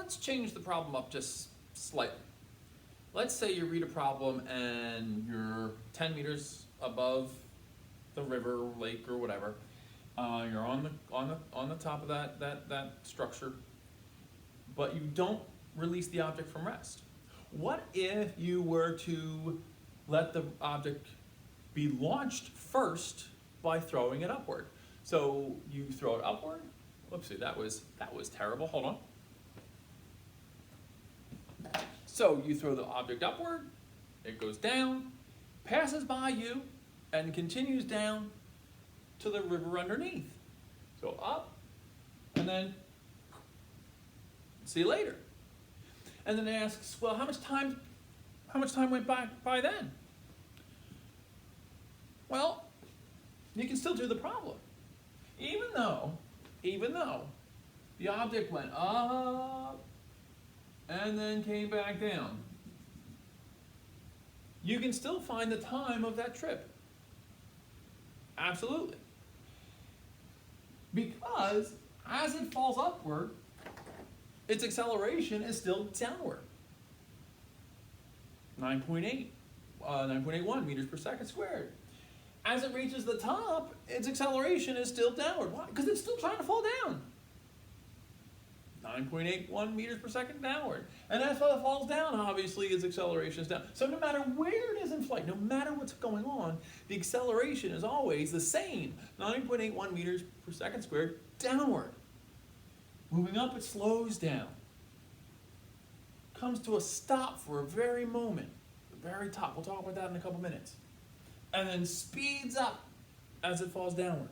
let's change the problem up just slightly. Let's say you read a problem and you're 10 meters above the river, or lake, or whatever. You're on the top of that structure, but you don't release the object from rest. What if you were to let the object be launched first by throwing it upward? So you throw it upward. Whoopsie, that was terrible. Hold on. So you throw the object upward, it goes down, passes by you, and continues down to the river underneath. So up, and then see you later. And then it asks, well, how much time went by then? Well, you can still do the problem. Even though the object went up and then came back down, you can still find the time of that trip. Absolutely. Because as it falls upward, its acceleration is still downward. 9.81 meters per second squared. As it reaches the top, its acceleration is still downward. Why? Because it's still trying to fall down. 9.81 meters per second downward. And as it falls down, obviously its acceleration is down. So no matter where it is in flight, no matter what's going on, the acceleration is always the same. 9.81 meters per second squared downward. Moving up, it slows down. Comes to a stop for a very moment. The very top. We'll talk about that in a couple minutes. And then speeds up as it falls downward.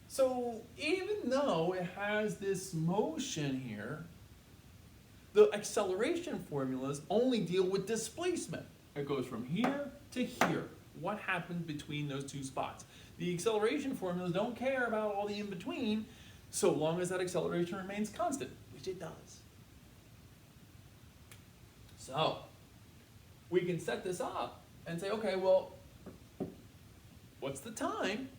So even though it has this motion here, the acceleration formulas only deal with displacement. It goes from here to here. What happens between those two spots? The acceleration formulas don't care about all the in-between so long as that acceleration remains constant, which it does. So we can set this up and say, okay, well, what's the time?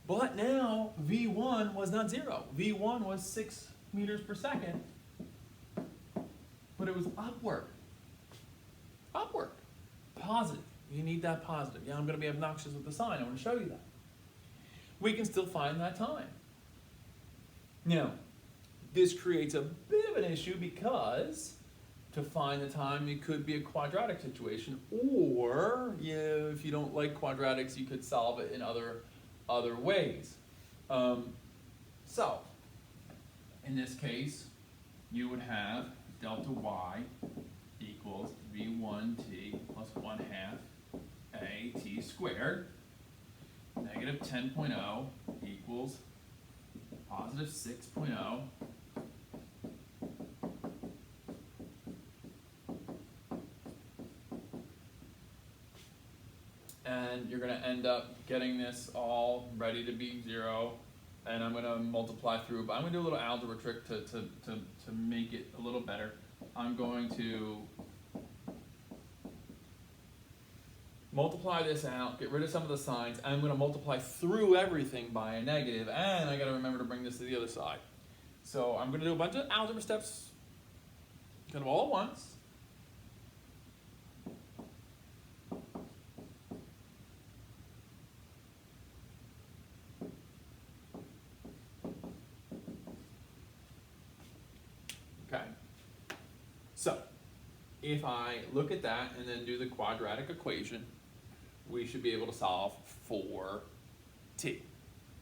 But now V1 was not 0. V1 was 6 meters per second, but it was upward. Upward. Positive. You need that positive. Yeah, I'm going to be obnoxious with the sign. I want to show you that. We can still find that time. Now, this creates a bit of an issue because to find the time, it could be a quadratic situation, or if you don't like quadratics, you could solve it in other ways. So, in this case, you would have delta y equals v1t plus 1/2 a t squared. Negative 10.0 equals positive 6.0 and you're going to end up getting this all ready to be 0, and I'm going to multiply through, but I'm going to do a little algebra trick to make it a little better. I'm going to multiply this out, get rid of some of the signs, and I'm going to multiply through everything by a negative, and I got to remember to bring this to the other side. So I'm going to do a bunch of algebra steps kind of all at once. Okay. So if I look at that and then do the quadratic equation, we should be able to solve for t.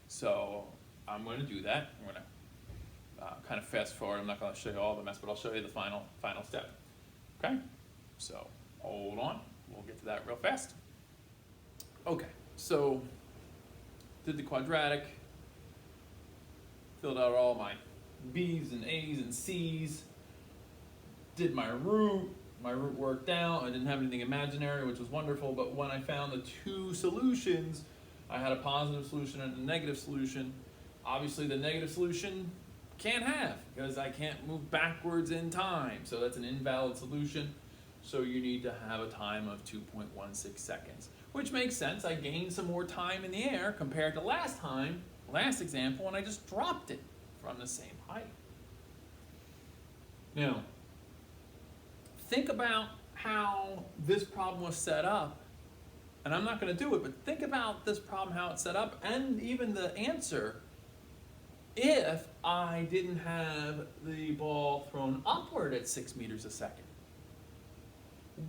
So I'm going to do that. I'm going to kind of fast forward. I'm not going to show you all the mess, but I'll show you the final step. Okay? So hold on. We'll get to that real fast. Okay. So did the quadratic, filled out all my B's and A's and C's, did my root worked out. I didn't have anything imaginary, which was wonderful, but when I found the two solutions, I had a positive solution and a negative solution. Obviously the negative solution can't have, because I can't move backwards in time, so that's an invalid solution. So you need to have a time of 2.16 seconds, which makes sense. I gained some more time in the air compared to last time last example and I just dropped it from the same height. Now, think about how this problem was set up, and I'm not going to do it, but think about this problem, how it's set up, and even the answer if I didn't have the ball thrown upward at 6 meters a second.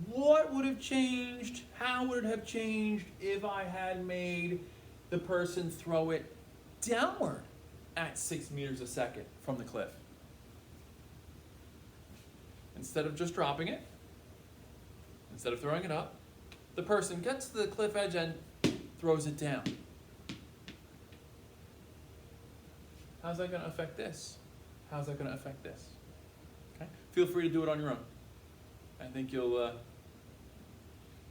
What would have changed? How would it have changed if I had made the person throw it downward at 6 meters a second from the cliff? Instead of just dropping it, instead of throwing it up, the person gets to the cliff edge and throws it down. How's that going to affect this? How's that going to affect this? Okay? Feel free to do it on your own. I think you'll, I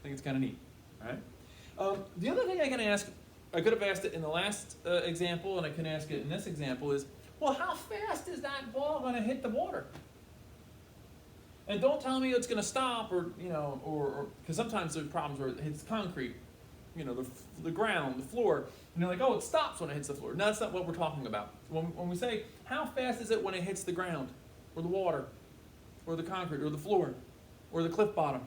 think it's kind of neat. All right? The other thing I can ask, I could have asked it in the last example, and I can ask it in this example is, well, how fast is that ball going to hit the water? And don't tell me it's going to stop, or because sometimes there's problems where it hits concrete, the ground, the floor, and you're like, oh, it stops when it hits the floor. No, that's not what we're talking about. When we say, how fast is it when it hits the ground, or the water, or the concrete, or the floor, or the cliff bottom?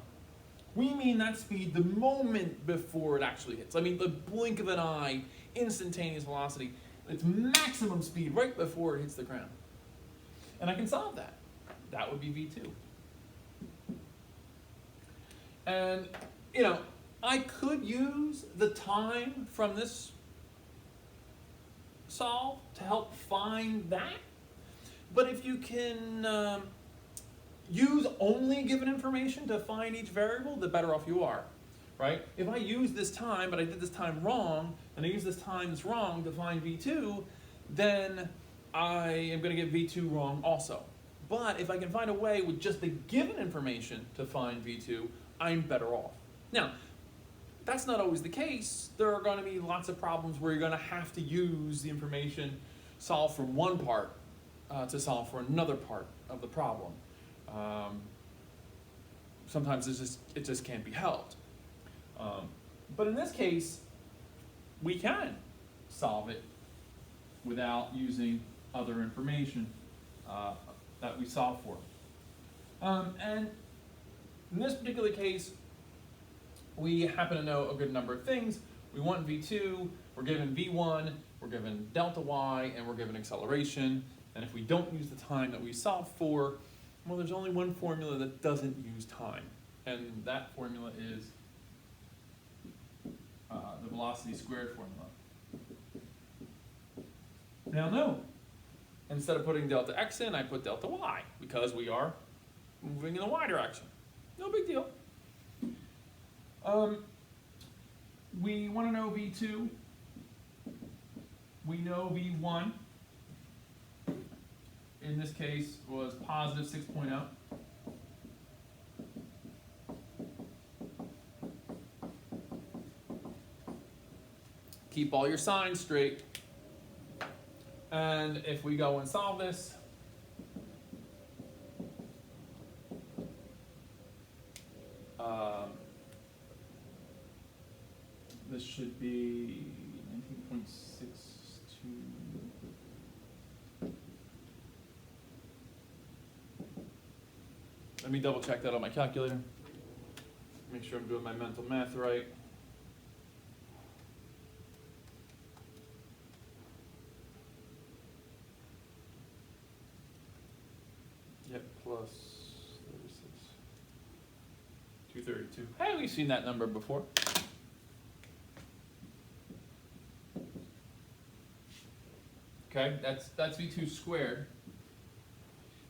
We mean that speed the moment before it actually hits. I mean, the blink of an eye, instantaneous velocity. It's maximum speed right before it hits the ground. And I can solve that. That would be V2. And, I could use the time from this solve to help find that. But if you can use only given information to find each variable, the better off you are, right? If I use this time, but I did this time wrong, and I use this time that's wrong to find V2, then I am going to get V2 wrong also. But if I can find a way with just the given information to find V2, I'm better off. Now, that's not always the case. There are going to be lots of problems where you're going to have to use the information solved from one part to solve for another part of the problem. Sometimes it just can't be helped. But in this case, we can solve it without using other information that we solve for. And in this particular case, we happen to know a good number of things. We want V2, we're given V1, we're given delta y, and we're given acceleration. And if we don't use the time that we solved for, well, there's only one formula that doesn't use time. And that formula is the velocity squared formula. Now, no. Instead of putting delta x in, I put delta y, because we are moving in the y direction. No big deal. We want to know V2. We know V1, in this case, was positive 6.0. Keep all your signs straight. And if we go and solve this, this should be 19.62. Let me double check that on my calculator. Make sure I'm doing my mental math right. Yep, plus 36. 232. Hey, we've seen that number before. Okay, that's V2 squared.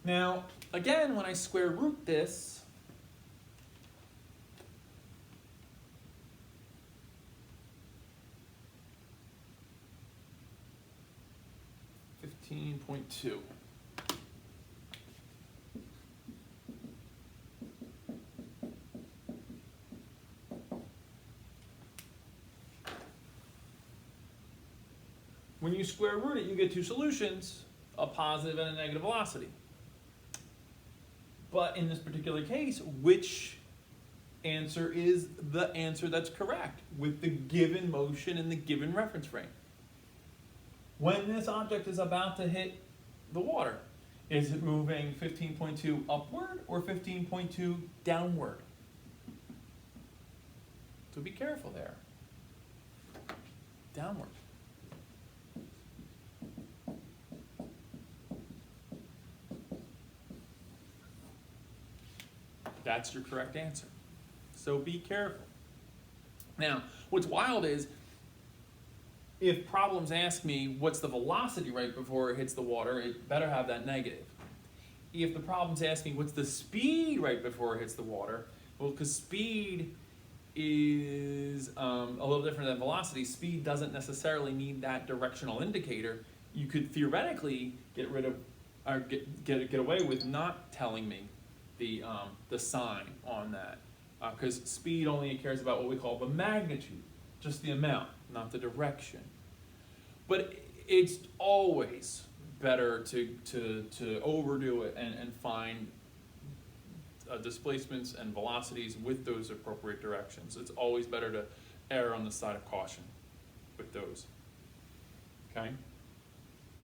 Now, again, when I square root this, $15.2. When you square root it, you get two solutions, a positive and a negative velocity. But in this particular case, which answer is the answer that's correct with the given motion and the given reference frame? when this object is about to hit the water, is it moving 15.2 upward or 15.2 downward? So be careful there. Downward. That's your correct answer. So be careful. Now, what's wild is, if problems ask me what's the velocity right before it hits the water, it better have that negative. If the problems ask me what's the speed right before it hits the water, well, because speed is a little different than velocity. Speed doesn't necessarily need that directional indicator. You could theoretically get rid of, or get away with not telling me the sign on that, because speed only cares about what we call the magnitude, just the amount, not the direction. But it's always better to overdo it and find displacements and velocities with those appropriate directions. It's always better to err on the side of caution with those. Okay?